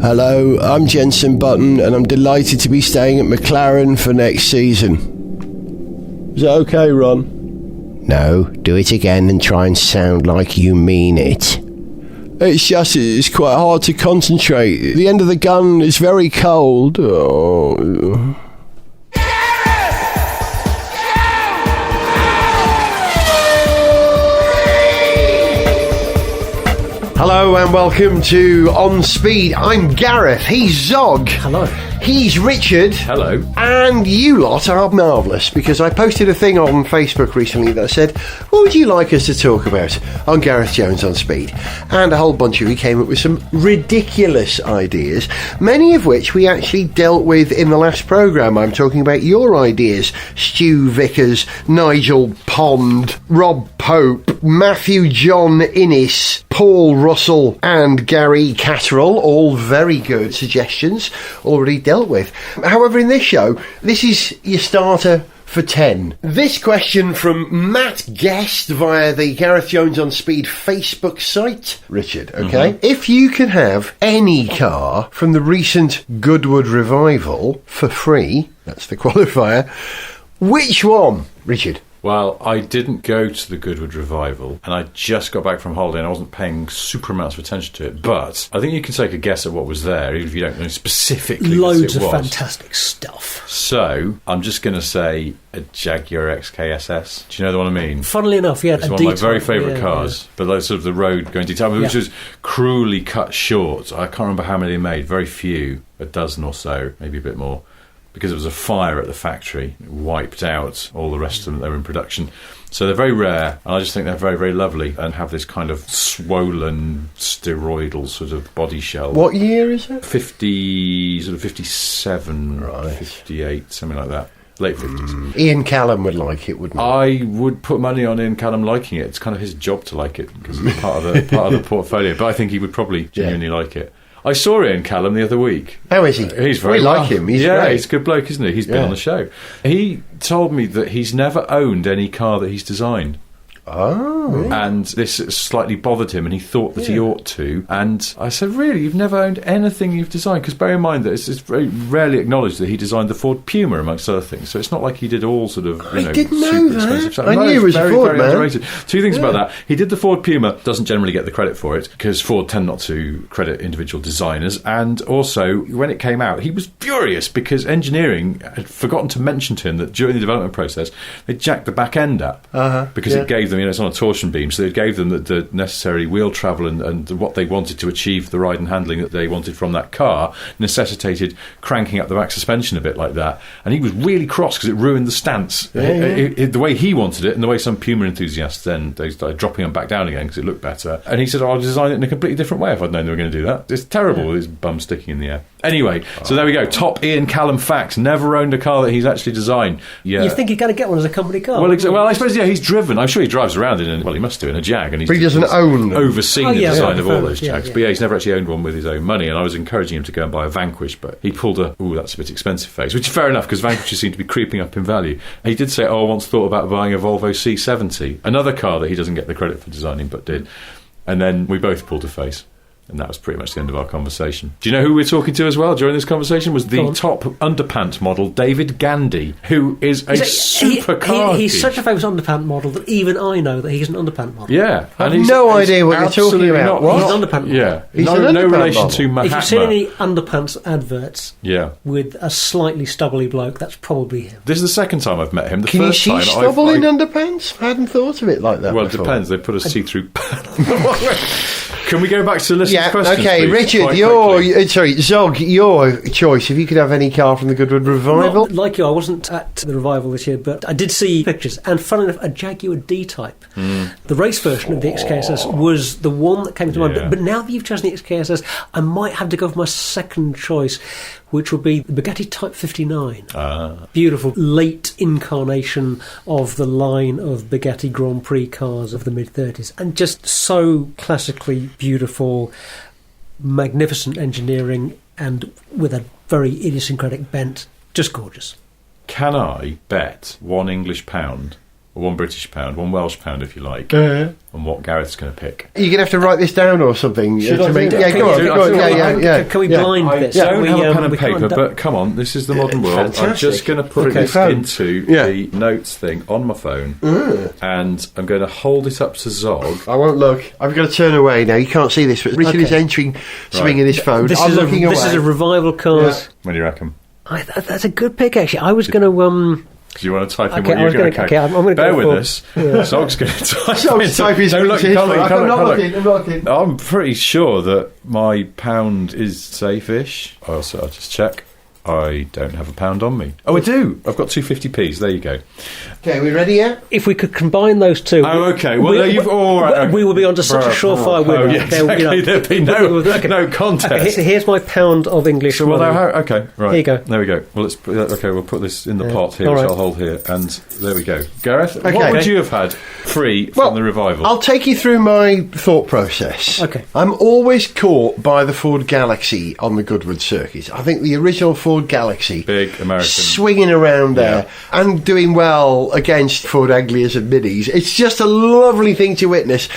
Hello, I'm Jensen Button, and I'm delighted to be staying at McLaren for next season. Is that okay, Ron? No, do it again and try and sound like you mean it. It's quite hard to concentrate. The end of the gun is very cold. Oh. Hello and welcome to On Speed. I'm Gareth. He's Zog. Hello. He's Richard. Hello. And you lot are marvellous, because I posted a thing on Facebook recently that said, what would you like us to talk about on Gareth Jones On Speed? And a whole bunch of you came up with some ridiculous ideas, many of which we actually dealt with in the last programme. I'm talking about your ideas. Stu Vickers, Nigel Pond, Rob Pope, Matthew John Innes, Paul Russell and Gary Catterall, all very good suggestions already dealt with. However, in this show, this is your starter for 10. This question from Matt Guest via the Gareth Jones On Speed Facebook site. Richard, okay? Mm-hmm. If you could have any car from the recent Goodwood revival for free, that's the qualifier, which one, Richard? Well, I didn't go to the Goodwood revival, and I just got back from holiday, and I wasn't paying super amounts of attention to it. But I think you can take a guess at what was there, even if you don't know specifically what it was. Loads of fantastic stuff. So I'm just going to say a Jaguar XKSS. Do you know the one I mean? Funnily enough, yeah, it's one of my very favourite cars. Yeah. But like sort of the road going detail, which was cruelly cut short. I can't remember how many they made. Very few, a dozen or so, maybe a bit more. Because it was a fire at the factory, it wiped out all the rest of them that were in production. So they're very rare, and I just think they're very, very lovely and have this kind of swollen, steroidal sort of body shell. What year is it? 57, right. 58, something like that. Late 50s. Ian Callum would like it, wouldn't he? I would put money on Ian Callum liking it. It's kind of his job to like it, because it's part of the portfolio. But I think he would probably genuinely like it. I saw Ian Callum the other week. How is he? He's very well. Like him. He's great. He's a good bloke, isn't he? He's been on the show. He told me that he's never owned any car that he's designed. Oh. And this slightly bothered him, and he thought that he ought to. And I said, really, you've never owned anything you've designed? Because bear in mind that it's very rarely acknowledged that he designed the Ford Puma, amongst other things. So it's not like he did all sort of, I didn't know that. Expensive stuff. I knew it was very, a Ford, very man. underrated. Two things about that. He did the Ford Puma, doesn't generally get the credit for it, because Ford tend not to credit individual designers. And also, when it came out, he was furious because engineering had forgotten to mention to him that during the development process, they jacked the back end up. Because it gave them, it's on a torsion beam, so it gave them the necessary wheel travel and what they wanted to achieve, the ride and handling that they wanted from that car, necessitated cranking up the back suspension a bit like that. And he was really cross because it ruined the stance. The way he wanted it, and the way some Puma enthusiasts then, they started dropping them back down again because it looked better. And he said, I'll design it in a completely different way if I'd known they were going to do that. It's terrible with his bum sticking in the air. Anyway, so there we go. Top Ian Callum facts. Never owned a car that he's actually designed. Yeah. You think you're going to get one as a company car? Well, I suppose, he's driven. I'm sure he drives around in he must do, in a Jag. And but he doesn't own them. Overseen the design of all those Jags. But he's never actually owned one with his own money, and I was encouraging him to go and buy a Vanquish, but he pulled that's a bit expensive face, which is fair enough, because Vanquishes seem to be creeping up in value. He did say, I once thought about buying a Volvo C70, another car that he doesn't get the credit for designing, but did. And then we both pulled a face. And that was pretty much the end of our conversation. Do you know who we're talking to as well during this conversation? Was the top underpants model, David Gandy, who is a super car He's such a famous underpant model that even I know that he's an underpant model. Yeah. I have no idea what you're talking about. He's an underpant model. Yeah. He's no relation to Mahatma. If you've seen any underpants adverts with a slightly stubbly bloke, that's probably him. This is the second time I've met him. The Can first you see stubble in underpants? I hadn't thought of it like that Well, before. It depends. They put a see-through Can we go back to the listener's questions, okay, please, Richard, Zog, your choice. If you could have any car from the Goodwood revival. Well, like you, I wasn't at the revival this year, but I did see pictures, and funnily enough, a Jaguar D-Type. The race version of the XKSS was the one that came to mind, but now that you've chosen the XKSS, I might have to go for my second choice, which would be the Bugatti Type 59. Beautiful late incarnation of the line of Bugatti Grand Prix cars of the mid-30s, and just so classically beautiful, magnificent engineering, and with a very idiosyncratic bent. Just gorgeous. Can I bet £1 English 1 British pound, 1 Welsh pound if you like, on what Gareth's going to pick. You're going to have to write this down or something. Should I do that? Yeah, go on. Yeah. Can we blind this? I don't We, have a pen and we can't paper, do- but come on, this is the modern world. Fantastic. I'm just going to put Okay, this phone. into the notes thing on my phone, and I'm going to hold it up to Zog. I won't look. I've got to turn away now. You can't see this, but Richard is entering something in his phone. This I'm is looking away. This is a revival card. Yeah. What do you reckon? That's a good pick, actually. I was going to. Do you want to type in Okay, what I you're was going gonna- to okay, I'm gonna Bear go with for- us. Zog's going to type Zog's type his Don't look, his can't look, phone. can't I'm look, not can't look. looking. I'm pretty sure that my pound is safe-ish. I'll just check. I don't have a pound on me. Oh, I do. I've got 250p's. There you go. Okay, we ready yet? If we could combine those two. Oh, okay. Well, you've all right. We will be onto such a surefire winner. Oh, yeah, exactly. There'd be no contest. Okay, here's my pound of English. So, well, money. okay, right. Here you go. There we go. Well, we'll put this in the pot here, all which right. I'll hold here, and there we go. Gareth, Okay. what would you have had free from the revival? I'll take you through my thought process. Okay. I'm always caught by the Ford Galaxy on the Goodwood circuit. I think the original Ford Galaxy, Big American. swinging around there and doing well against Ford Anglias and Minis. It's just a lovely thing to witness.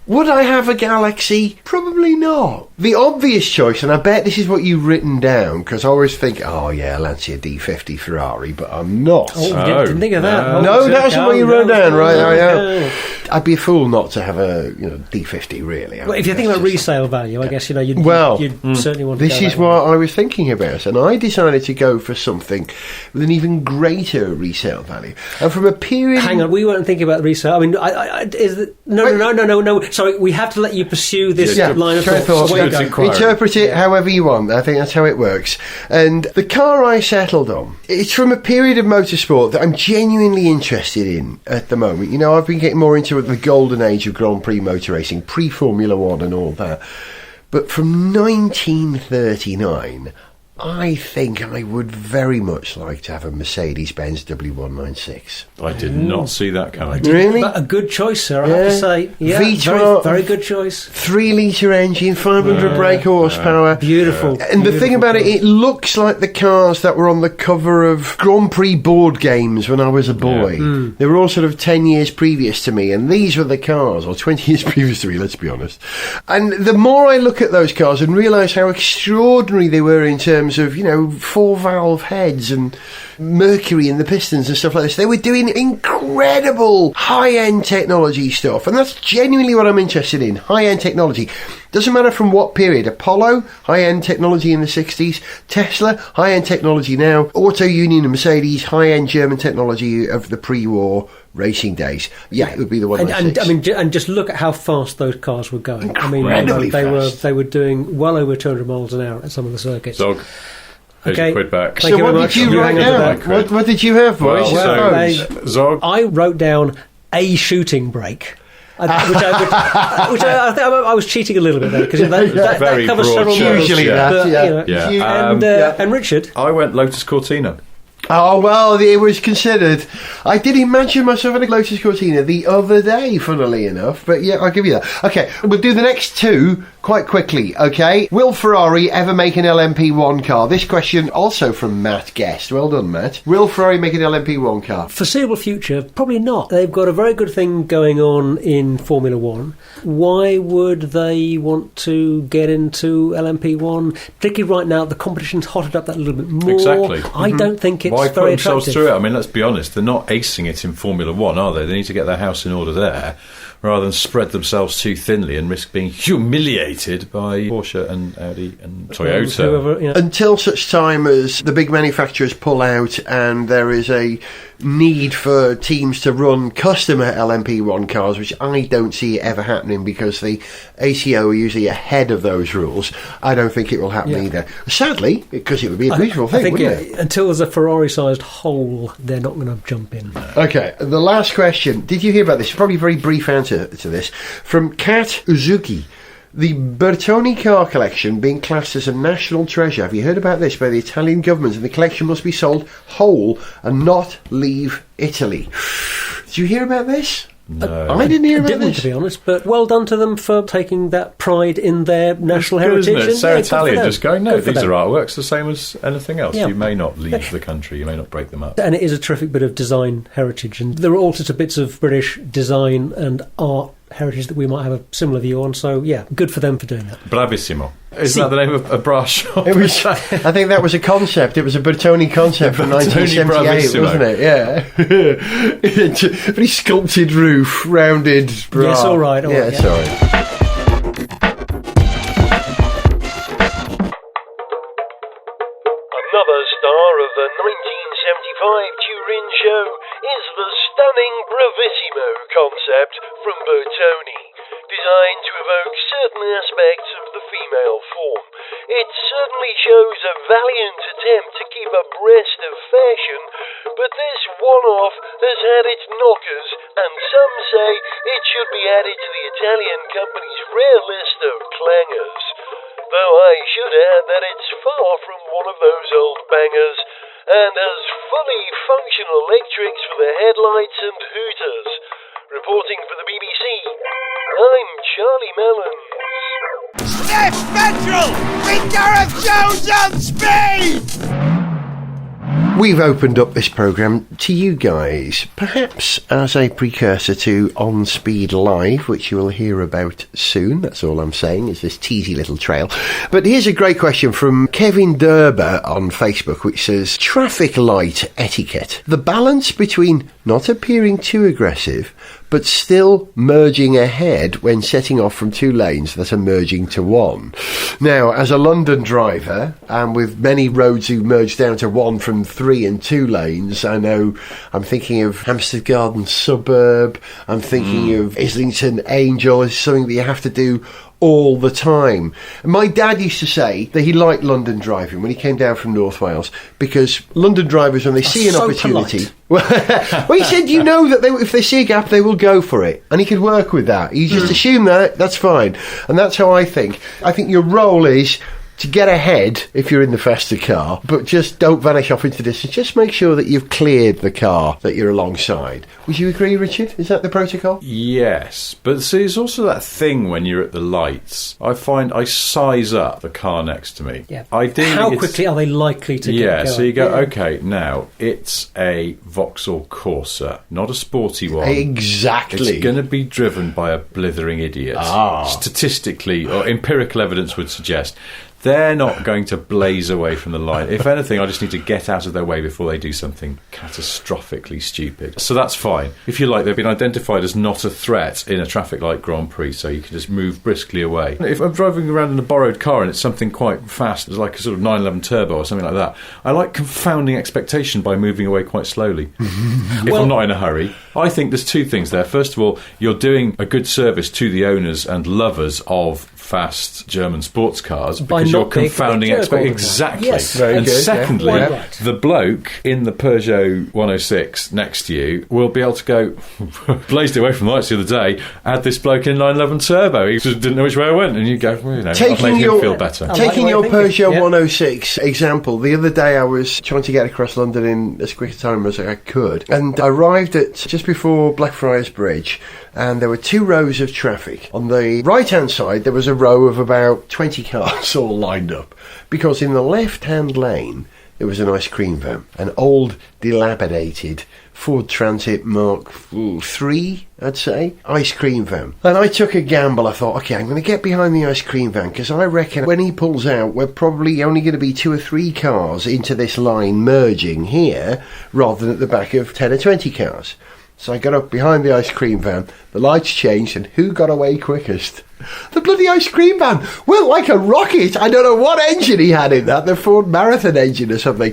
Would I have a Galaxy? Probably not. The obvious choice, and I bet this is what you've written down, because I always think, oh yeah, Lancia D50 Ferrari, but I'm not. Oh, didn't think of that. No, that's what you wrote down, right? No. I'd be a fool not to have a D50, really. Well, if you think about resale value, I guess you'd certainly want to this go is that way. what I was thinking about, and I decided to go for something with an even greater resale value. And from a period... Hang on, we weren't thinking about resale. I mean, no. Sorry, we have to let you pursue this line of thought. So Good inquiry. interpret it however you want. I think that's how it works. And the car I settled on, it's from a period of motorsport that I'm genuinely interested in at the moment. You know, I've been getting more into the golden age of Grand Prix motor racing, pre-Formula 1 and all that. But from 1939... I think I would very much like to have a Mercedes-Benz W196. I did not see that coming. Really? But a good choice, sir, I have to say. Yeah, V12, very good choice. 3-litre engine, 500 brake horsepower. Beautiful. And the thing about it, it looks like the cars that were on the cover of Grand Prix board games when I was a boy. They were all sort of 10 years previous to me, and these were the cars, or 20 years previous to me, let's be honest. And the more I look at those cars and realise how extraordinary they were in terms of, 4-valve heads and mercury in the pistons and stuff like this, they were doing incredible high-end technology stuff, and that's genuinely what I'm interested in. High-end technology. Doesn't matter from what period. Apollo, high-end technology in the 60s. Tesla, high-end technology now. Auto Union and Mercedes, high-end German technology of the pre-war racing days. Yeah, it would be the one. And just look at how fast those cars were going. Incredibly fast. They were doing well over 200 miles an hour at some of the circuits. Zog, here's your quid back. Thank you what very did much. you write hang on to down? that. What did you have, boys? Zog, I wrote down a shooting brake. Which I think I was cheating a little bit there, because that Very covers broad several choice. models. Usually that, Yeah. And Richard, I went Lotus Cortina. Oh, well, it was considered. I did imagine myself in a Lotus Cortina the other day, funnily enough. But yeah, I'll give you that. Okay, we'll do the next two quite quickly, okay? Will Ferrari ever make an LMP1 car? This question also from Matt Guest. Well done, Matt. Will Ferrari make an LMP1 car? foreseeable future, probably not. They've got a very good thing going on in Formula 1. Why would they want to get into LMP1? Particularly right now, the competition's hotted up that little bit more. Exactly. I don't think it's Why put very themselves attractive. through it? I mean, let's be honest, they're not acing it in Formula 1, are they? They need to get their house in order there, rather than spread themselves too thinly and risk being humiliated by Porsche and Audi and Toyota. Whoever, Until such time as the big manufacturers pull out and there is a need for teams to run customer LMP1 cars, which I don't see ever happening because the ACO are usually ahead of those rules. I don't think it will happen either. Sadly, because it would be a beautiful thing, wouldn't it? Until there's a Ferrari-sized hole, they're not going to jump in. Okay, the last question. Did you hear about this? Probably a very brief answer to this. From Kat Uzuki. The Bertoni car collection being classed as a national treasure. Have you heard about this by the Italian government? And the collection must be sold whole and not leave Italy. Did you hear about this? No. I didn't hear about this. To be honest, but well done to them for taking that pride in their national Good, heritage. isn't it? So Italian, just going, no, Good for these them. are artworks the same as anything else. Yeah. You may not leave the country, you may not break them up. And it is a terrific bit of design heritage, and there are all sorts of bits of British design and art heritage that we might have a similar view on. So yeah, good for them for doing that. Bravissimo. Isn't that the name of a bra shop? It was. I think that was a concept. It was a Bertoni concept from Bertoni 1978, Bravissimo. wasn't it? Yeah. Very sculpted roof, rounded bra. Yes, all right. Yeah, yeah. sorry. Another star of the 1975 Turin show is the stunning Bravissimo concept from Bertoni, designed to evoke certain aspects of the female form. It certainly shows a valiant attempt to keep abreast of fashion, but this one-off has had its knockers, and some say it should be added to the Italian company's rare list of clangers. Though I should add that it's far from one of those old bangers, and has fully functional electrics for the headlights and hooters. Reporting for the BBC, I'm Charlie Mellons. Steph Petrol with Gareth Jones on speed! We've opened up this programme to you guys, perhaps as a precursor to On Speed Live, which you will hear about soon. That's all I'm saying, is this teasy little trail. But here's a great question from Kevin Derber on Facebook, which says, traffic light etiquette. The balance between not appearing too aggressive, but still merging ahead when setting off from two lanes that are merging to one. Now, as a London driver, and with many roads who merge down to one from 3 and 2 lanes, I know I'm thinking of Hampstead Garden Suburb, I'm thinking of Islington Angel, is something that you have to do all the time. My dad used to say that he liked London driving when he came down from North Wales, because London drivers, when they see an so opportunity, well, he said, you know, that if they see a gap, they will go for it, and he could work with that. He just assumed that's fine, and that's how I think. I think your role is to get ahead if you're in the faster car, but just don't vanish off into distance. Just make sure that you've cleared the car that you're alongside. Would you agree, Richard? Is that the protocol? Yes, but see, there's also that thing when you're at the lights. I find I size up the car next to me. Yeah. Ideally, how quickly are they likely to get going? So you go, okay, now, it's a Vauxhall Corsa, not a sporty one. Exactly. It's going to be driven by a blithering idiot. Statistically, or empirical evidence would suggest, they're not going to blaze away from the line. If anything, I just need to get out of their way before they do something catastrophically stupid. So that's fine. If you like, they've been identified as not a threat in a traffic light Grand Prix, so you can just move briskly away. If I'm driving around in a borrowed car and it's something quite fast, it's like a sort of 911 turbo or something like that, I like confounding expectation by moving away quite slowly. If I'm not in a hurry. I think there's two things there. First of all, you're doing a good service to the owners and lovers of fast German sports cars because you're confounding expectations. Exactly. Yes. And good, secondly, yeah. the bloke in the Peugeot 106 next to you will be able to go, blazed away from the lights the other day, had this bloke in 911 turbo, he just didn't know which way I went, and you go, well, you know, I've made him feel better. Taking your thinking. Peugeot Yeah. 106 example, the other day I was trying to get across London in as quick a time as I could, and I arrived at just before Blackfriars Bridge, and there were 2 rows of traffic. On the right-hand side, there was a row of about 20 cars all lined up, because in the left-hand lane, there was an ice cream van, an old, dilapidated Ford Transit Mark III, I'd say, ice cream van. And I took a gamble. I thought, okay, I'm going to get behind the ice cream van, because I reckon when he pulls out, we're probably only going to be 2 or 3 cars into this line merging here, rather than at the back of 10 or 20 cars. So I got up behind the ice cream van, the lights changed, and who got away quickest? The bloody ice cream van went like a rocket. I don't know what engine he had in that, the Ford Marathon engine or something.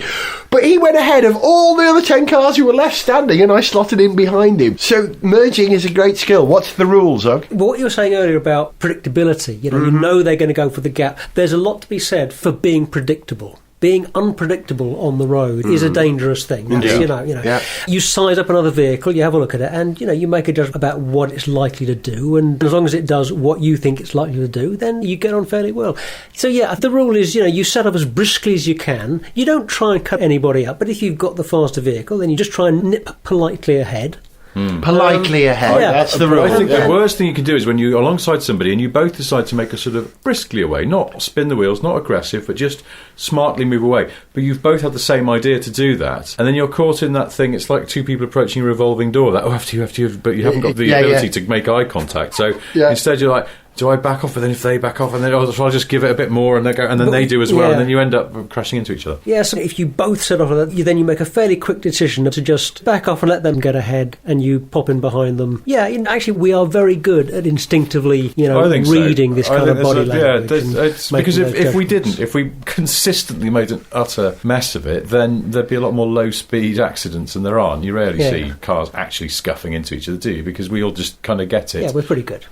But he went ahead of all the other 10 cars who were left standing, and I slotted in behind him. So merging is a great skill. What's the rules, Zog? Well, what you were saying earlier about predictability, you know they're going to go for the gap. There's a lot to be said for being predictable. Being unpredictable on the road is a dangerous thing. That's, Yeah. You size up another vehicle, you have a look at it, and you make a judgment about what it's likely to do. And as long as it does what you think it's likely to do, then you get on fairly well. So yeah, the rule is you set up as briskly as you can. You don't try and cut anybody up, but if you've got the faster vehicle, then you just try and nip politely ahead. Politely ahead. yeah. That's the But rule. I think Yeah. the worst thing you can do is when you're alongside somebody and you both decide to make a sort of briskly away, not spin the wheels, not aggressive, but just smartly move away. But you've both had the same idea to do that, and then you're caught in that thing. It's like two people approaching a revolving door. That after you, but you haven't got the ability to make eye contact. So instead, you're like, do I back off? But then if they back off, and then so I'll just give it a bit more, and they go, and then they do as well, yeah. and then you end up crashing into each other. Yeah, so if you both set off, then you make a fairly quick decision to just back off and let them get ahead, and you pop in behind them. Yeah, actually, we are very good at instinctively, I think reading this kind of body language. It's because if we didn't, if we consistently made an utter mess of it, then there'd be a lot more low-speed accidents, and there aren't. You rarely see cars actually scuffing into each other, do you? Because we all just kind of get it. Yeah, we're pretty good.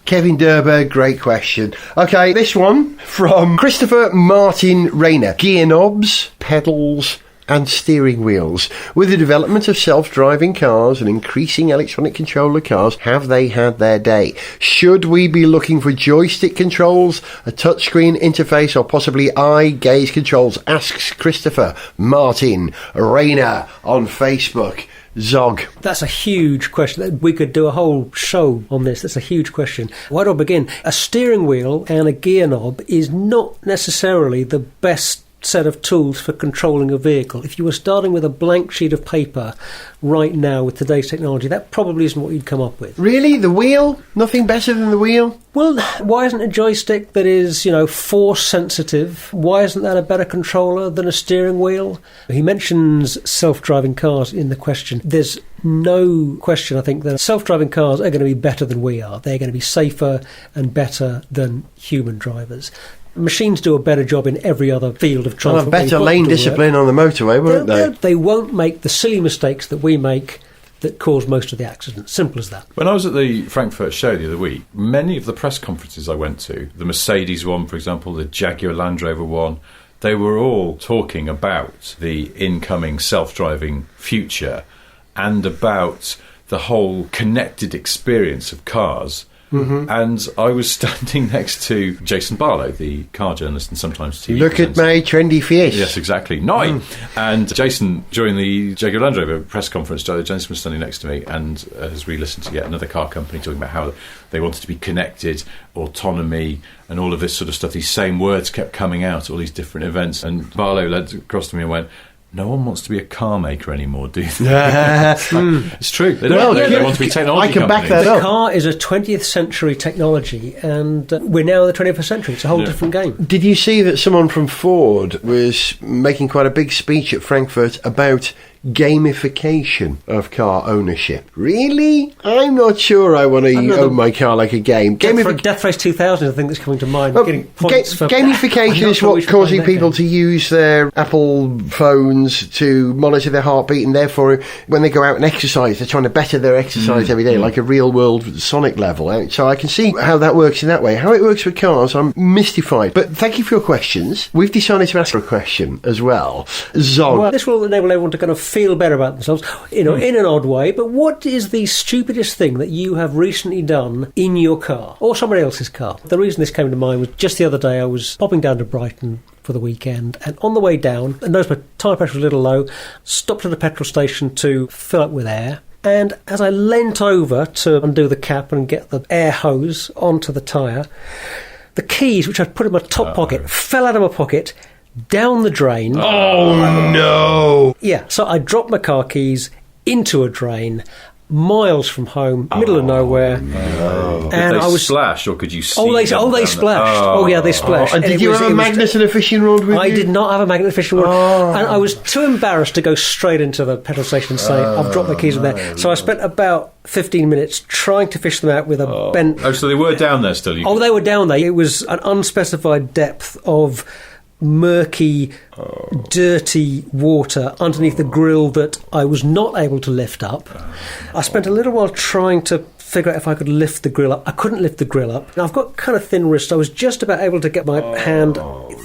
Kevin Derber, great question. Okay, this one from Christopher Martin Rayner. Gear knobs, pedals and steering wheels. With the development of self-driving cars and increasing electronic controller cars, have they had their day? Should we be looking for joystick controls, a touchscreen interface, or possibly eye-gaze controls? Asks Christopher Martin Rayner on Facebook. Zog. That's a huge question. We could do a whole show on this. That's a huge question. Where do I begin? A steering wheel and a gear knob is not necessarily the best set of tools for controlling a vehicle. If you were starting with a blank sheet of paper right now with today's technology, that probably isn't what you'd come up with. Really? The wheel? Nothing better than the wheel? Well, why isn't a joystick that is, force sensitive, why isn't that a better controller than a steering wheel? He mentions self-driving cars in the question. There's no question, I think, that self-driving cars are going to be better than we are. They're going to be safer and better than human drivers. Machines do a better job in every other field of transport. And a better lane discipline on the motorway, won't they? They won't make the silly mistakes that we make that cause most of the accidents. Simple as that. When I was at the Frankfurt show the other week, many of the press conferences I went to, the Mercedes one, for example, the Jaguar Land Rover one, they were all talking about the incoming self-driving future and about the whole connected experience of cars. Mm-hmm. And I was standing next to Jason Barlow, the car journalist and sometimes TV Look presenter. at my trendy face. Yes, exactly. And Jason, during the Jaguar Land Rover press conference, Jason was standing next to me, and as we listened to yet another car company talking about how they wanted to be connected, autonomy, and all of this sort of stuff, these same words kept coming out at all these different events. And Barlow led across to me and went, no one wants to be a car maker anymore, do they? It's true. They don't. They want to be technology I can back companies. that The up. car is a 20th century technology, and we're now in the 21st century. It's a whole different game. Did you see that someone from Ford was making quite a big speech at Frankfurt about gamification of car ownership? Really? I'm not sure I want to own my car like a game. Death Race 2000 is the thing that's coming to mind. Getting points for Gamification is what's causing people to use their Apple phones to monitor their heartbeat, and therefore when they go out and exercise, they're trying to better their exercise every day, like a real world sonic level. So I can see how that works in that way. How it works with cars, I'm mystified. But thank you for your questions. We've decided to ask a question as well. Zog. Well, this will enable everyone to kind of feel better about themselves, in an odd way. But what is the stupidest thing that you have recently done in your car or somebody else's car? The reason this came to mind was just the other day I was popping down to Brighton for the weekend, and on the way down, I noticed my tyre pressure was a little low, stopped at a petrol station to fill up with air. And as I leant over to undo the cap and get the air hose onto the tyre, the keys, which I'd put in my top pocket, fell out of my pocket, down the drain. Oh, no. Yeah, so I dropped my car keys into a drain, miles from home, middle of nowhere. No. And Did they I was splash, or could you see? they them down splashed. there? Oh, yeah, they splashed. And did you have a magnet and a fishing rod with you? I did not have a magnet and fishing rod. And I was too embarrassed to go straight into the petrol station and say, I've dropped my keys in there. So I spent about 15 minutes trying to fish them out with a bent... Oh, so they were down there still? They were down there. It was an unspecified depth of murky, dirty water underneath the grill that I was not able to lift up. I spent a little while trying to figure out if I could lift the grill up. I couldn't lift the grill up. Now, I've got kind of thin wrists. I was just about able to get my hand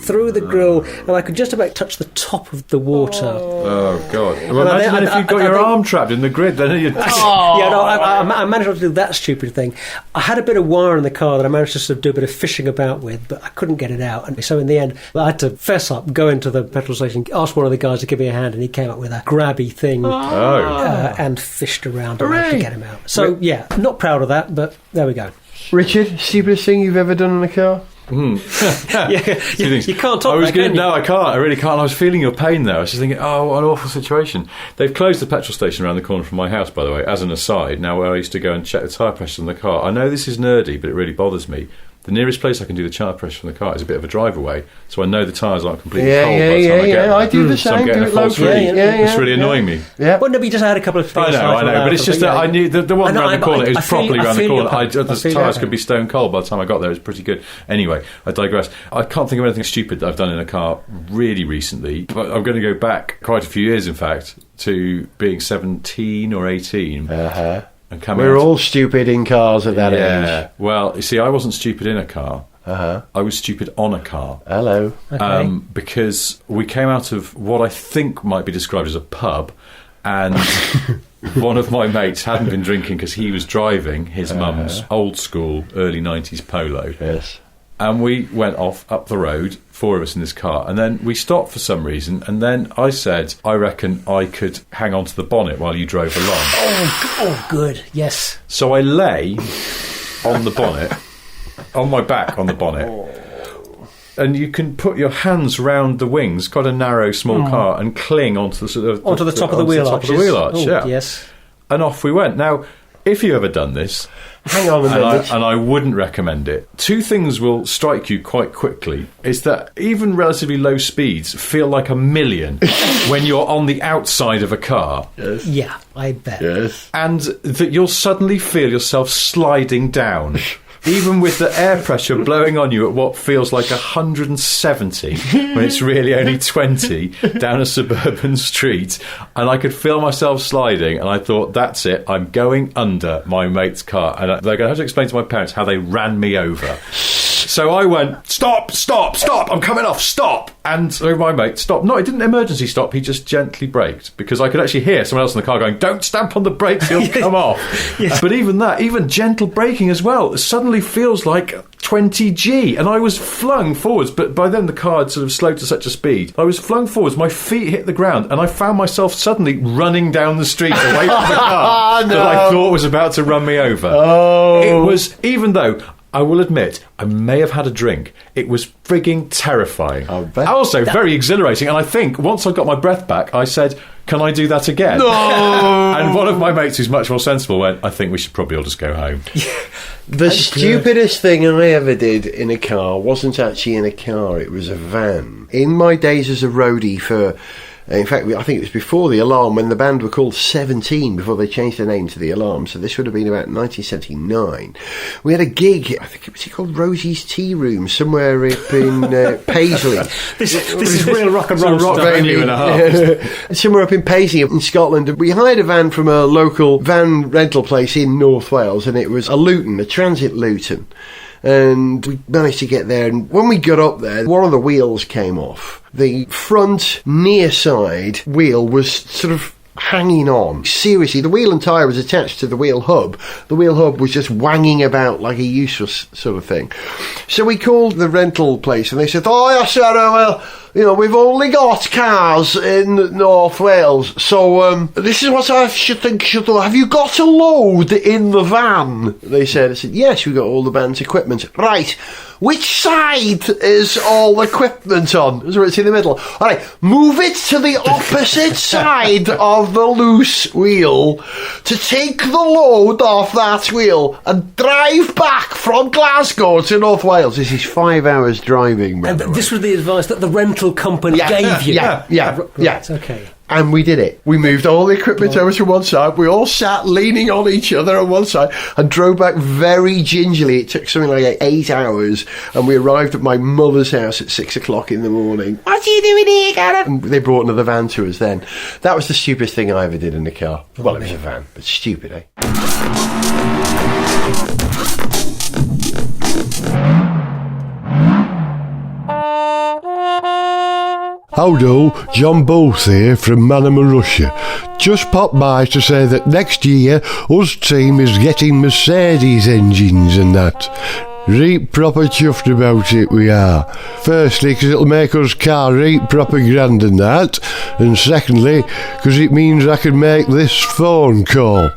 through the grill, and I could just about touch the top of the water. Oh, God. Well, imagine if you'd got your arm trapped in the grid, then you'd... Yeah, no, I managed not to do that stupid thing. I had a bit of wire in the car that I managed to sort of do a bit of fishing about with, but I couldn't get it out. And so in the end, I had to fess up, go into the petrol station, ask one of the guys to give me a hand, and he came up with a grabby thing and fished around and managed to get him out. So, yeah, not proud of that, but there we go. Richard, stupidest thing you've ever done in a car? You can't talk about it. No, I can't. I really can't. I was feeling your pain there. I was just thinking, oh, what an awful situation. They've closed the petrol station around the corner from my house, by the way, as an aside, now where I used to go and check the tyre pressure on the car. I know this is nerdy, but it really bothers me. The nearest place I can do the tyre pressure on the car is a bit of a drive away, so I know the tyres aren't completely cold by the time I get there. I do the same. So I'm getting a false read. It's really annoying me. Yeah. Wouldn't it be just had a couple of things? I know, but it's just that I knew the one around the corner. It was properly around the corner. The tyres could be stone cold by the time I got there. It was pretty good. Anyway, I digress. I can't think of anything stupid that I've done in a car really recently, but I'm going to go back quite a few years, in fact, to being 17 or 18. We're all stupid in cars at that age. Well, you see, I wasn't stupid in a car. I was stupid on a car. Hello. Because we came out of what I think might be described as a pub, and one of my mates hadn't been drinking because he was driving his mum's old school early 90s Polo. Yes. And we went off up the road, four of us in this car, and then we stopped for some reason, and then I said, I reckon I could hang on to the bonnet while you drove along. Oh, good, yes. So I lay on the bonnet, on my back on the bonnet, and you can put your hands round the wings, quite a narrow, small car, and cling onto the sort of... Onto the top of the wheel arch. Top of the wheel arch, yeah. Yes. And off we went. Now, if you've ever done this... Hang on a minute. And I wouldn't recommend it. Two things will strike you quite quickly. Is that even relatively low speeds feel like a million when you're on the outside of a car. Yes. Yeah, I bet. Yes. And that you'll suddenly feel yourself sliding down. Even with the air pressure blowing on you at what feels like 170 when it's really only 20 down a suburban street, and I could feel myself sliding, and I thought, that's it, I'm going under my mate's car, and they're going to have to explain to my parents how they ran me over. So I went, stop, I'm coming off, stop. And so my mate stopped. No, he didn't emergency stop, he just gently braked, because I could actually hear someone else in the car going, don't stamp on the brakes, he'll come off. Yes. But even that, even gentle braking as well, suddenly feels like 20G, and I was flung forwards, but by then the car had sort of slowed to such a speed. I was flung forwards, my feet hit the ground, and I found myself suddenly running down the street away from the car that I thought was about to run me over. It was, even though... I will admit, I may have had a drink. It was frigging terrifying. Also, very exhilarating. And I think once I got my breath back, I said, can I do that again? No! And one of my mates who's much more sensible went, I think we should probably all just go home. The stupidest thing I ever did in a car wasn't actually in a car, it was a van. In my days as a roadie for... In fact, I think it was before The Alarm, when the band were called 17, before they changed their name to The Alarm. So this would have been about 1979. We had a gig, I think it was called Rosie's Tea Room, somewhere up in Paisley. This is real rock and roll rock venue and a half. Somewhere up in Paisley in Scotland. We hired a van from a local van rental place in North Wales, and it was a Luton, a transit Luton. And we managed to get there, and when we got up there, one of the wheels came off. The front near side wheel was sort of hanging on. Seriously, the wheel and tyre was attached to the wheel hub. The wheel hub was just wanging about like a useless sort of thing. So we called the rental place, and they said, oh, yes, sir, well, you know, we've only got cars in North Wales, so this is what I should think should do. Have you got a load in the van? They said. I said, yes, we've got all the van's equipment. Right, which side is all the equipment on? So it's in the middle. All right, move it to the opposite side of the loose wheel to take the load off that wheel and drive back from Glasgow to North Wales. This is 5 hours driving, by the way. This was the advice that the rental company gave you. Yeah. Okay. And we did it. We moved all the equipment over to one side. We all sat leaning on each other on one side and drove back very gingerly. It took something like 8 hours, and we arrived at my mother's house at 6 o'clock in the morning. What are you doing here, Gareth? And they brought another van to us then. That was the stupidest thing I ever did in the car. Well, it was a van, but stupid, eh? Howdo, John Booth here from Manama, Russia. Just popped by to say that next year us team is getting Mercedes engines and that. Reet proper chuffed about it we are. Firstly, 'cause it'll make us car reet proper grand and that. And secondly, 'cause it means I can make this phone call.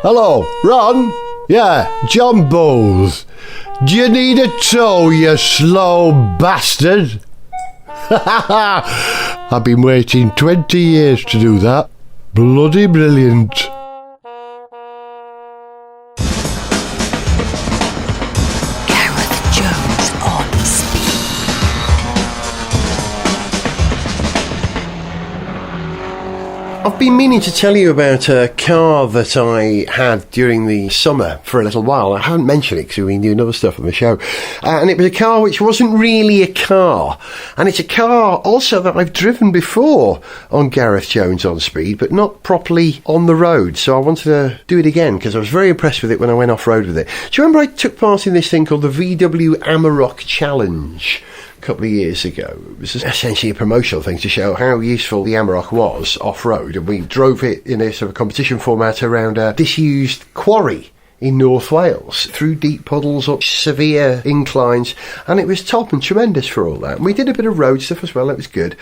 Hello, Ron? Yeah, John Booth. Do you need a tow, you slow bastard? I've been waiting 20 years to do that. Bloody brilliant. Gareth Jones on speed. I've been meaning to tell you about a car that I had during the summer for a little while. I haven't mentioned it because we've been doing other stuff on the show. And it was a car which wasn't really a car. And it's a car also that I've driven before on Gareth Jones on Speed, but not properly on the road. So I wanted to do it again because I was very impressed with it when I went off-road with it. Do you remember I took part in this thing called the VW Amarok Challenge a couple of years ago? It was essentially a promotional thing to show how useful the Amarok was off-road, and we drove it in a sort of competition format around a disused quarry in North Wales, through deep puddles, up severe inclines, and it was top and tremendous for all that. And we did a bit of road stuff as well, it was good.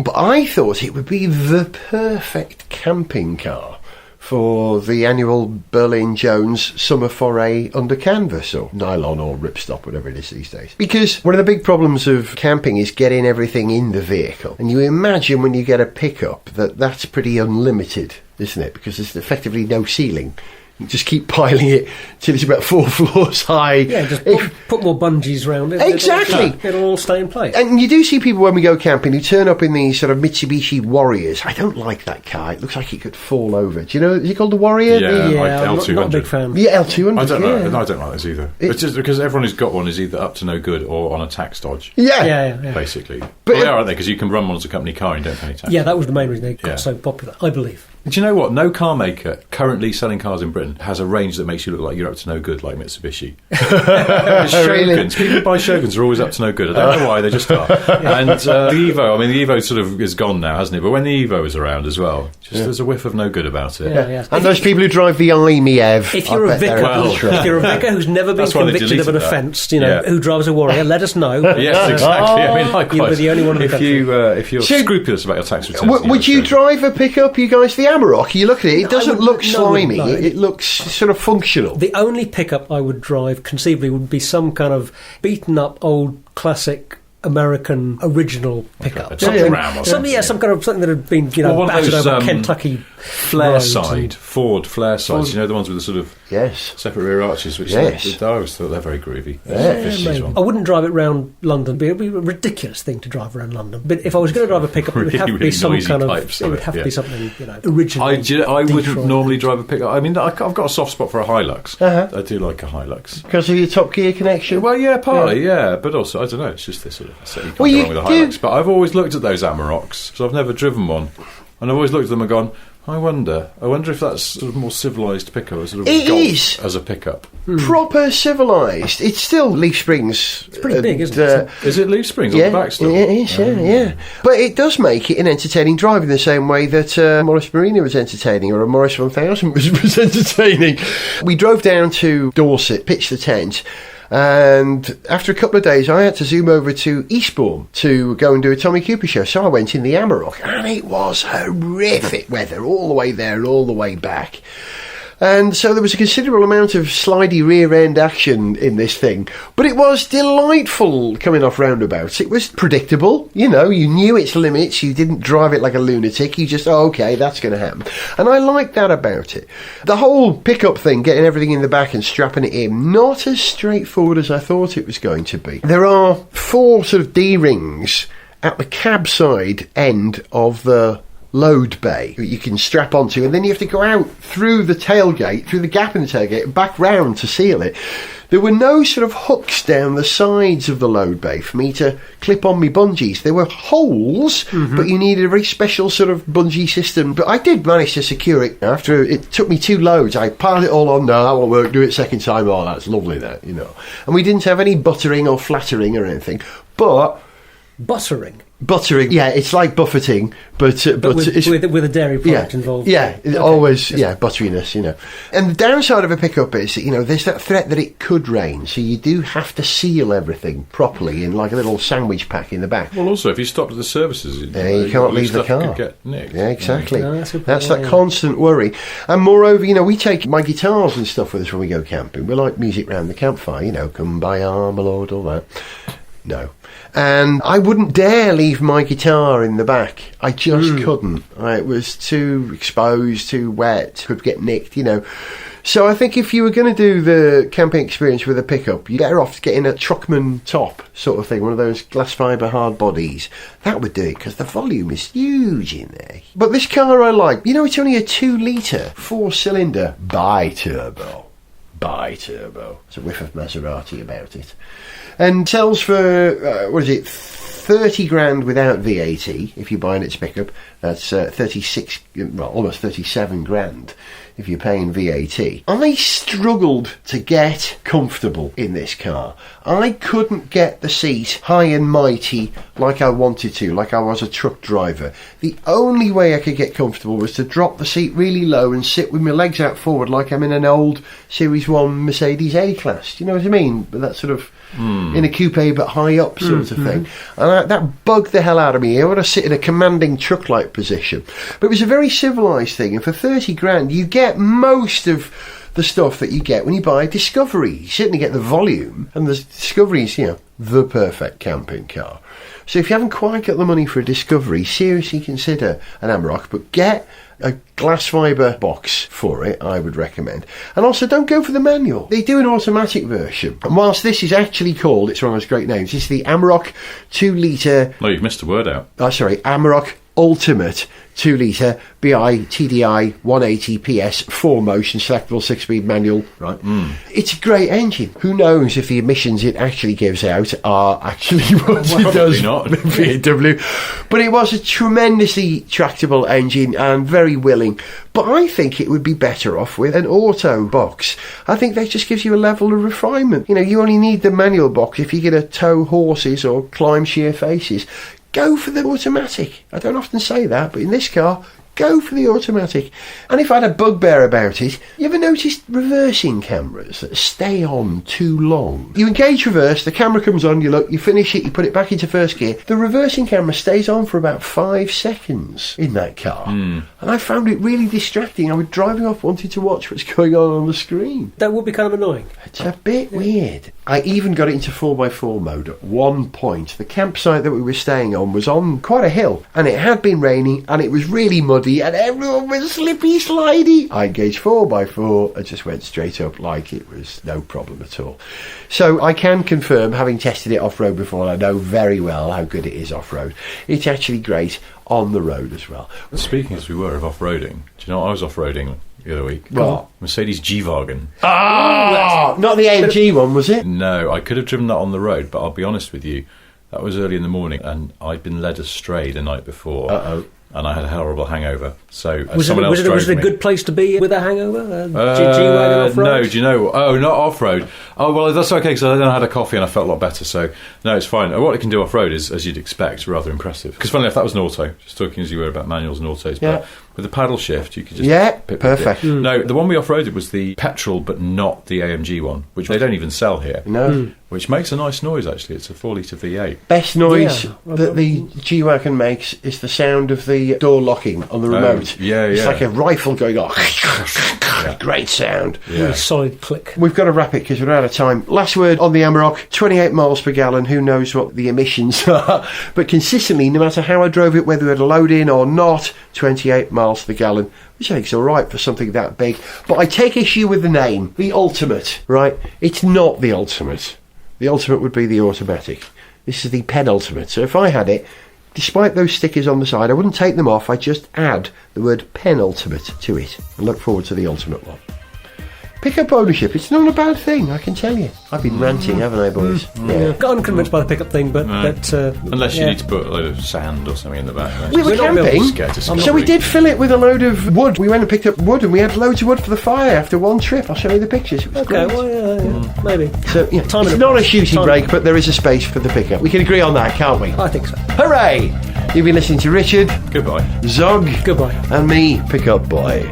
But I thought it would be the perfect camping car for the annual Berlin Jones summer foray under canvas, or nylon, or ripstop, whatever it is these days. Because one of the big problems of camping is getting everything in the vehicle. And you imagine when you get a pickup that's pretty unlimited, isn't it? Because there's effectively no ceiling. You just keep piling it till it's about 4 floors high. Yeah, just put more bungees round it. Exactly. It'll all stay in place. And you do see people when we go camping who turn up in these sort of Mitsubishi Warriors. I don't like that car. It looks like it could fall over. Do you know, is it called the Warrior? Yeah, I'm L200. not a big fan. Yeah, L200. I don't yeah. know. I don't like this either. It's just because everyone who's got one is either up to no good or on a tax dodge. Yeah. Basically. But Well, they are, aren't they? Because you can run one as a company car and you don't pay any tax. Yeah, that was the main reason they got Yeah. so popular, I believe. Do you know what? No car maker currently selling cars in Britain has a range that makes you look like you're up to no good, like Mitsubishi. Shoguns. People buy Shoguns are always up to no good. I don't know why, they just are. And the Evo, the Evo sort of is gone now, hasn't it? But when the Evo was around as well, there's a whiff of no good about it. Yeah. And those people who drive the IMEV. If you're a vicar who's never been That's why they convicted of an deleted that. offence, who drives a Warrior, let us know. Yes, exactly. Likewise. You'll be the only one in the country. If you're So- scrupulous about your tax returns, Would you drive a pickup, you guys, the Amarok? You look at it, it doesn't wouldn't- look no, I wouldn't, slimy. no. It looks sort of functional. The only pickup I would drive conceivably would be some kind of beaten up old classic American original pickup. a Dodge Ram or something. Some kind of something that had been One of battered those, over Kentucky flare roads side, Ford flare sides, the ones with the sort of Yes. separate rear arches, which Yes. I always thought they're very groovy. Yes. Maybe. I wouldn't drive it round London. It would be a ridiculous thing to drive around London. But if I was going to drive a pickup, it would have to Really be some noisy kind of. pipes, It would have to yeah. be something original. I wouldn't Detroit. normally drive a pickup. I've got a soft spot for a Hilux. I do like a Hilux. Because of your Top Gear connection? Well, yeah, partly, yeah, but also I don't know. It's just this sort of. So you can't Well, go you wrong with a do- Hilux. But I've always looked at those Amaroks, so I've never driven one, and I've always looked at them and gone, I wonder if that's sort of more civilised pickup, a sort of It Golf is. as a pickup. Proper civilised. It's still leaf springs. It's pretty big, isn't it? Is it leaf springs Yeah, on the back still? it is, yeah. But it does make it an entertaining drive in the same way that Morris Marina was entertaining, or a Morris 1000 was entertaining. We drove down to Dorset, pitched the tent, and after a couple of days I had to zoom over to Eastbourne to go and do a Tommy Cooper show, so I went in the Amarok, and it was horrific weather all the way there and all the way back. And so there was a considerable amount of slidey rear end action in this thing. But it was delightful coming off roundabouts. It was predictable. You knew its limits. You didn't drive it like a lunatic. You just, okay, that's going to happen. And I like that about it. The whole pickup thing, getting everything in the back and strapping it in, not as straightforward as I thought it was going to be. There are 4 sort of D-rings at the cab side end of the load bay that you can strap onto, and then you have to go out through the tailgate, through the gap in the tailgate, and back round to seal it. There were no sort of hooks down the sides of the load bay for me to clip on my bungees. There were holes, but you needed a very special sort of bungee system. But I did manage to secure it. After it took me 2 loads, I piled it all on. No, that won't work. Do it second time. Oh, that's lovely, that, you know. And we didn't have any buttering or flattering or anything. But Buttering. buttering, yeah, it's like buffeting, but with, it's, with a dairy product involved. Yeah, always, butteriness, you know. And the downside of a pickup is, you know, there's that threat that it could rain, so you do have to seal everything properly in like a little sandwich pack in the back. Well, also, if you stopped at the services, you can't leave the car. Could get nicked. Yeah, exactly. No, that's that constant worry. And moreover, you know, we take my guitars and stuff with us when we go camping. We like music round the campfire, you know, Come By Our Lord, all that. No. And I wouldn't dare leave my guitar in the back. I just couldn't. It was too exposed, too wet, could get nicked, you know. So I think if you were going to do the camping experience with a pickup, you're better off getting a Truckman top sort of thing, one of those glass fibre hard bodies. That would do it, because the volume is huge in there. But this car I like. You know, it's only a 2-litre, 4-cylinder bi-turbo. Bi-turbo. There's a whiff of Maserati about it. And sells for, 30 grand without VAT if you're buying its pickup. That's 36, almost 37 grand if you're paying VAT. I struggled to get comfortable in this car. I couldn't get the seat high and mighty like I wanted to, like I was a truck driver. The only way I could get comfortable was to drop the seat really low and sit with my legs out forward like I'm in an old Series 1 Mercedes A-Class. Do you know what I mean? But that sort of in a coupe but high up sort of thing. And that bugged the hell out of me. I want to sit in a commanding truck-like position. But it was a very civilised thing, and for 30 grand you get most of the stuff that you get when you buy a Discovery. You certainly get the volume, and the Discovery is, you know, the perfect camping car. So if you haven't quite got the money for a Discovery, seriously consider an Amarok, but get a glass fibre box for it, I would recommend. And also, don't go for the manual. They do an automatic version. And whilst this is actually called, it's one of those great names, it's the Amarok 2-litre... No, you've missed a word out. Amarok Ultimate 2-litre BI TDI 180 PS 4-motion selectable 6-speed manual. Right. It's a great engine. Who knows if the emissions it actually gives out are actually what it does not. BMW. But it was a tremendously tractable engine and very willing. But I think it would be better off with an auto box. I think that just gives you a level of refinement. You know, you only need the manual box if you're going to tow horses or climb sheer faces. Go for the automatic. I don't often say that, but in this car, go for the automatic. And if I had a bugbear about it, you ever noticed reversing cameras that stay on too long? You engage reverse, the camera comes on, you look, you finish it, you put it back into first gear. The reversing camera stays on for about 5 seconds in that car. And I found it really distracting. I was driving off wanting to watch what's going on the screen. That would be kind of annoying. It's a bit weird. I even got it into 4x4 mode at one point. The campsite that we were staying on was on quite a hill, and it had been raining, and it was really muddy, and everyone was slippy slidey. I engaged 4x4 and just went straight up like it was no problem at all. So I can confirm, having tested it off-road before, I know very well how good it is off-road. It's actually great on the road as well. Speaking as we were of off-roading, do you know what I was off-roading the other week? What? Mercedes G-Wagen. Oh, not the AMG one, was it? No, I could have driven that on the road, but I'll be honest with you, that was early in the morning, and I'd been led astray the night before. And I had a horrible hangover. So was it a good place to be with a hangover? G-Wagen off-road? No, do you know? Oh, not off-road. Oh, well, that's okay, because then I had a coffee and I felt a lot better. So, no, it's fine. What it can do off-road is, as you'd expect, rather impressive. Because funnily enough, that was an auto. Just talking as you were about manuals and autos. Yeah. But with the paddle shift, you could just... Yeah, perfect. No, the one we off-roaded was the petrol, but not the AMG one, which they don't even sell here. No. Which makes a nice noise, actually. It's a 4-litre V8. Best noise that the G-Wagon makes is the sound of the door locking on the remote. It's like a rifle going off. Great sound. Really solid click. We've got to wrap it because we're out of time. Last word on the Amarok, 28 miles per gallon. Who knows what the emissions are? But consistently, no matter how I drove it, whether we had a load in or not, 28 miles per gallon, which I think is all right for something that big. But I take issue with the name, the Ultimate, right? It's not the Ultimate. The Ultimate would be the automatic. This is the penultimate. So if I had it, despite those stickers on the side, I wouldn't take them off. I just add the word penultimate to it and look forward to the ultimate one. Pick up ownership, it's not a bad thing, I can tell you. I've been ranting, haven't I, boys? Yeah. Got unconvinced by the pickup thing, but Unless you need to put a load of sand or something in the back. We were camping, Scared to so we did fill it with a load of wood. We went and picked up wood, and we had loads of wood for the fire after one trip. I'll show you the pictures. It was Okay, great. well, yeah, maybe. So, yeah, Time it's and not a approach. shooting Time break, and- but there is a space for the pickup. We can agree on that, can't we? I think so. Hooray! You've been listening to Richard, Goodbye. Zog, Goodbye. and me, Pickup Boy.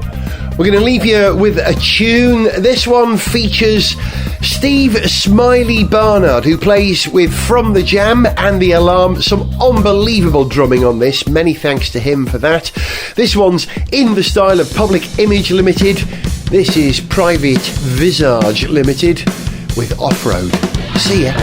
We're going to leave you with a tune. This one features Steve Smiley Barnard, who plays with From the Jam and The Alarm. Some unbelievable drumming on this. Many thanks to him for that. This one's in the style of Public Image Limited. This is Private Visage Limited with Off-Road. See ya.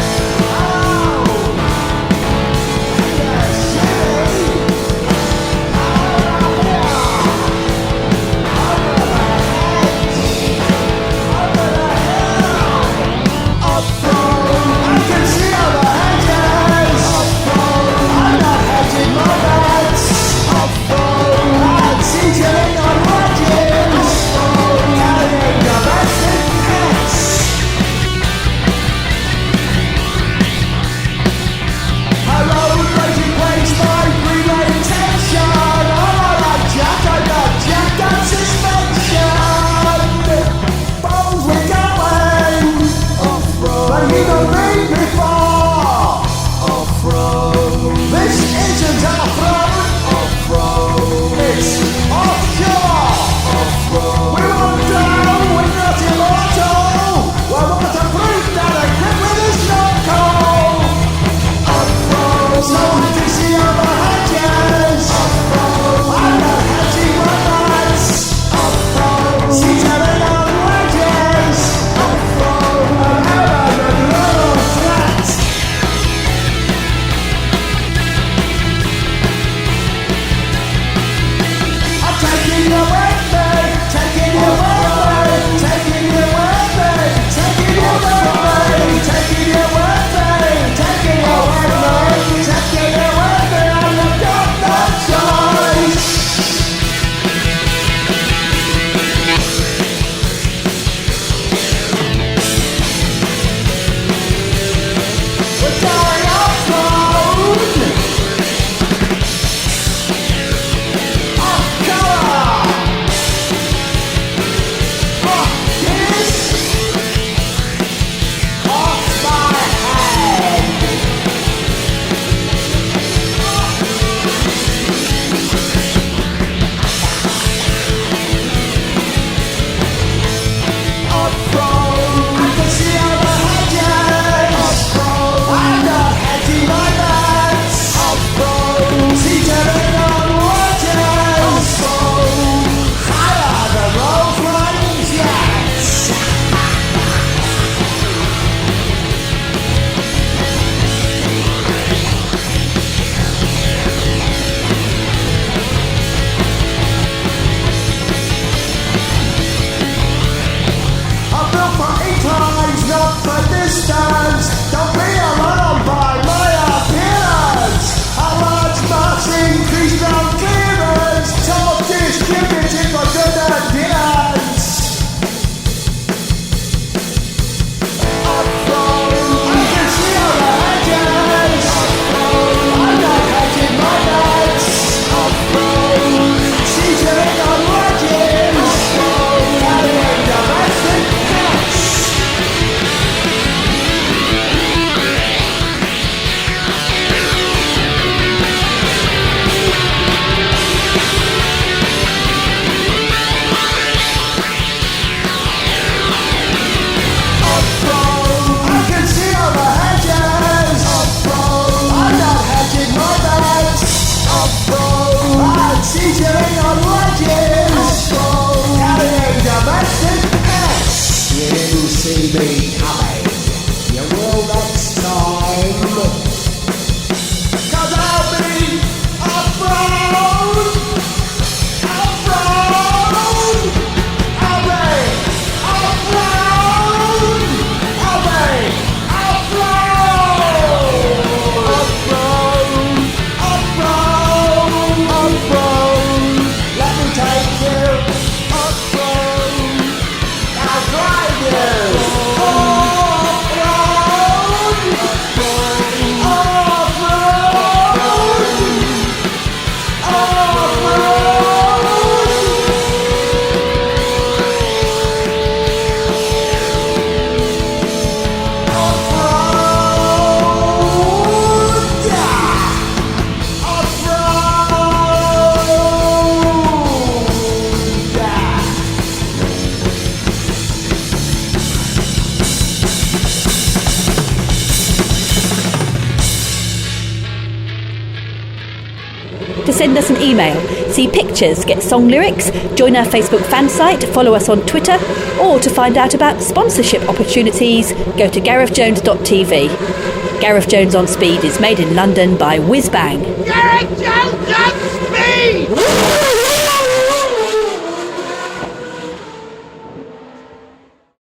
to send us an email, see pictures, get song lyrics, join our Facebook fan site, follow us on Twitter, or to find out about sponsorship opportunities, go to garethjones.tv. Gareth Jones on Speed is made in London by Whiz Bang. Gareth Jones on Speed!